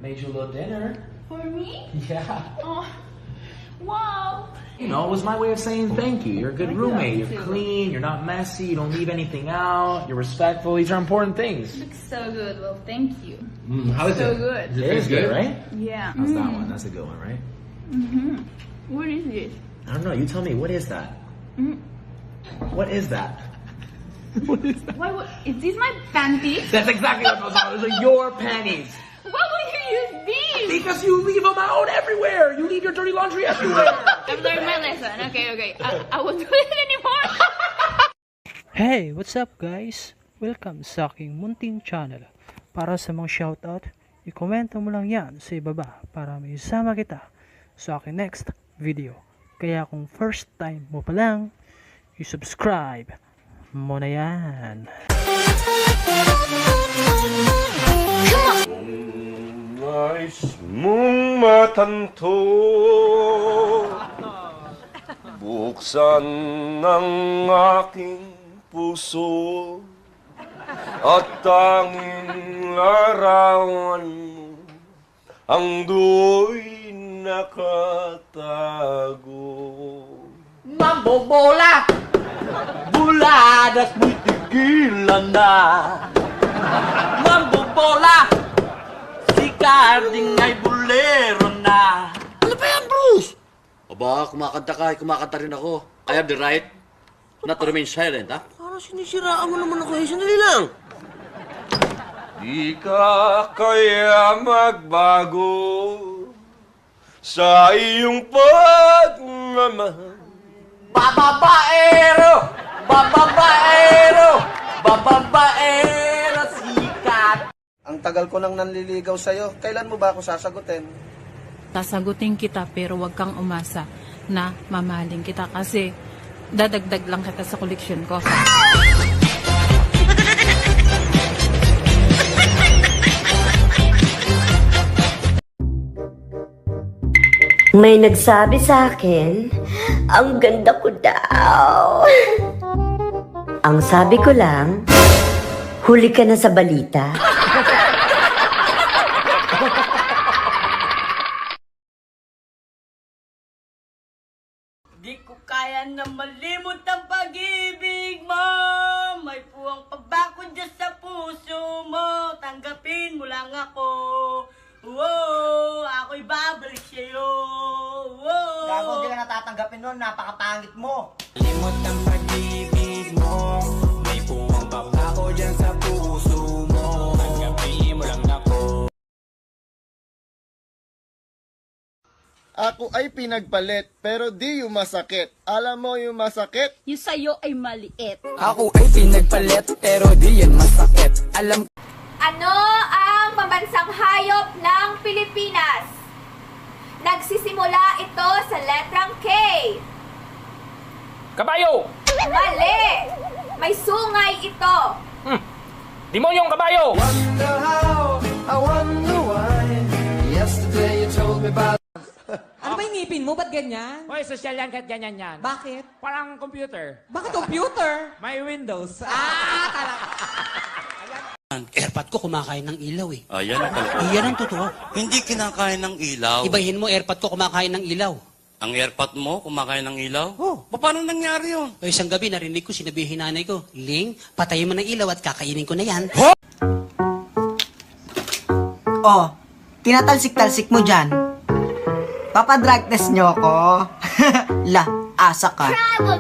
made you a little dinner. For me? Yeah. Oh, wow. You know, it was my way of saying thank you. You're a good roommate. You're clean. You're not messy. You don't leave anything out. You're respectful. These are important things. Looks so good. Well, thank you. How is So it? good. It is good, right? Yeah. How's that one? That's a good one, right? What is this? I don't know. You tell me. What is that? What is that? What? Is this my panties? That's exactly what goes on. Those are your panties. Why would you use these? Because you leave them out everywhere. You leave your dirty laundry everywhere. I've learned my lesson. Okay. I won't do it anymore. Hey, what's up guys? Welcome sa aking munting channel. Para sa mga shoutout, i-komento mo lang yan sa ibaba para may isama kita sa aking next video. Kaya kung first time mo pa lang, i-subscribe mo na yan. Nais mong matanto, buksan ng aking puso at tanging larawan mo ang do'y nakatago. Mambobola! Buladas mo'y tigilan na. Mambobola! Si Carding ay bulero na. Ano ba yan, Bruce? Aba, kumakanta rin ako. I have the right not to remain silent, ha? Parang sinisiraan mo naman ako eh. Sandali lang. Di ka kaya magbago sa iyong pagmamahal. Bababaero! Bababaero! Bababaero! Sikat! Ang tagal ko nang nanliligaw sa'yo. Kailan mo ba ako sasagutin? Sasagutin kita pero wag kang umasa na mamahalin kita kasi dadagdag lang kita sa koleksyon ko. May nagsabi sa akin, ang ganda ko daw. Ang sabi ko lang, huli ka na sa balita. Di ko kaya na malimot ang pag-ibig mo. May puwang pagbakod dyan sa puso mo. Tanggapin mo lang ako. Wow, ako'y babalik sa'yo. Wow. Gago, hindi ka natatanggapin nun. Napakapangit mo. Limot ang pag-ibig mo. May puwang pagbakod dyan sa puso mo. Tanggapin mo lang ako. Ako ay pinagpalit, pero di yung masakit. Alam mo yung masakit? Yung sa'yo ay maliit. Ako ay pinagpalit, pero di yan masakit. Alam. Ano ang pambansang hayop ng Pilipinas? Nagsisimula ito sa letrang K. Kabayo! Mali! May sungay ito. Demonyong kabayo! Ano ba yung ngipin mo? Ba't ganyan? Hoy, social yan kahit ganyan yan. Bakit? Parang computer. Bakit computer? May Windows. Airpot ko kumakain ng ilaw, eh. Ayan ang talaga. Iyan ang totoo. Hindi kinakain ng ilaw. Ibahin mo, airpot ko kumakain ng ilaw. Ang airpot mo kumakain ng ilaw? Oh. Paano nangyari yun? O isang gabi, narinig ko, sinabihin nanay ko, Ling, patayin mo ng ilaw at kakainin ko na yan. Oh, tinatalsik-talsik mo dyan. Papadrag test nyo ako. La, asa ka. Oh,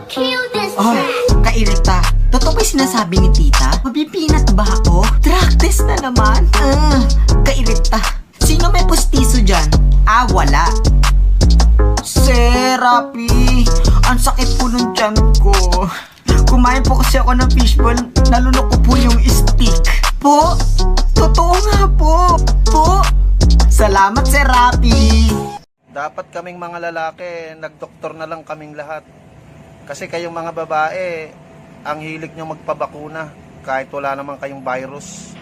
kairita. Totoo ba'y sinasabi ni tita? Mabipinat ba ako? Drug test na naman. Kairita. Sino may pustiso dyan? Ah, wala. Serapi. Ang sakit po ng tiyan ko. Kumain po kasi ako ng fishball. Nalunok ko po yung stick. Po? Totoo nga po. Po? Salamat, Serapi. Dapat kaming mga lalaki, nagdoktor na lang kaming lahat. Kasi kayong mga babae, ang hilig nyo magpabakuna kahit wala naman kayong virus.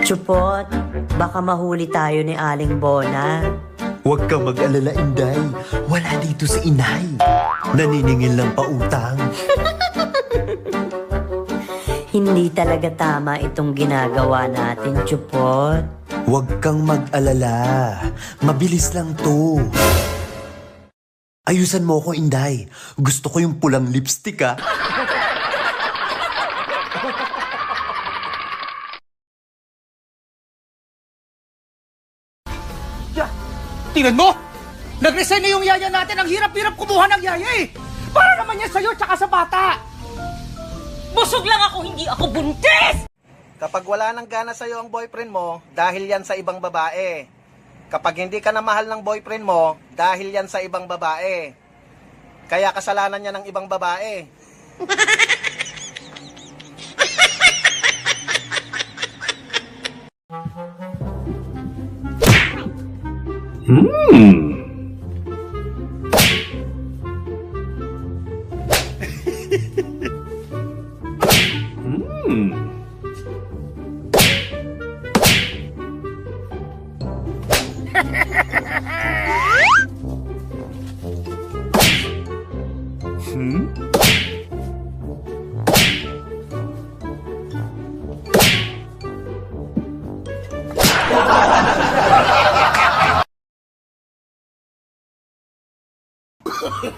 Chupot, baka mahuli tayo ni Aling Bona. Huwag kang mag-alala, Inday. Wala dito si Inay. Naniningil lang pa utang. Hindi talaga tama itong ginagawa natin, Chupot. Huwag kang mag-alala. Mabilis lang to. Ayusan mo ko, Inday. Gusto ko yung pulang lipstick, ah. Tingnan mo! Nag-resign na yung yaya natin. Ang hirap-hirap kumuha ng yaya eh. Para naman yan sa'yo tsaka sa bata. Busog lang ako, hindi ako buntis! Kapag wala nang gana sa'yo ang boyfriend mo, dahil yan sa ibang babae. Kapag hindi ka na mahal ng boyfriend mo, dahil yan sa ibang babae. Kaya kasalanan niya ng ibang babae.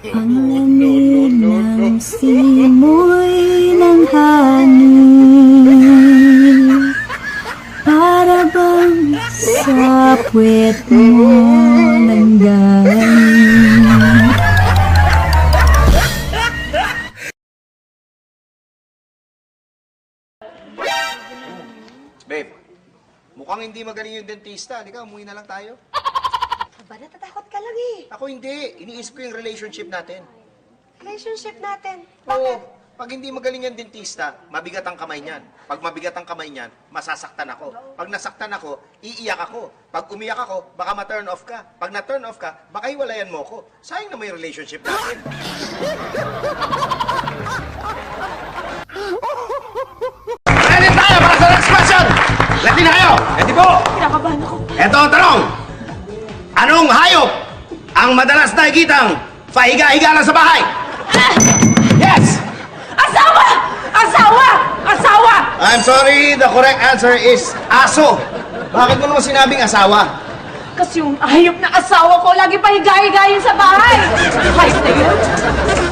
Ang lamig ng simoy ng hangin, para bang sa puwet mo ng galing. Babe, mukhang hindi magaling yung dentista. Halika, umuwi na lang tayo. Aba, natatakot ka lang eh. Ako hindi. Iniisip ko yung relationship natin. Relationship natin. Oo. Pag hindi magaling yung dentista, mabigat ang kamay niyan. Pag mabigat ang kamay niyan, masasaktan ako. Pag nasaktan ako, iiyak ako. Pag umiyak ako, baka ma-turn off ka. Pag na-turn off ka, baka hiwalayan mo ko. Sayang na may relationship natin. Ready tayo para sa next question! Ready na kayo? Ready po? Kinakabahan ako. Ito ang tanong. Anong hayop ang madalas nakikitang pahiga-higa lang sa bahay? Yes! Asawa! Asawa! Asawa! I'm sorry, the correct answer is aso. Bakit mo naman sinabing asawa? Kasi yung hayop na asawa ko lagi pahiga-higayin sa bahay. Hayop na yun.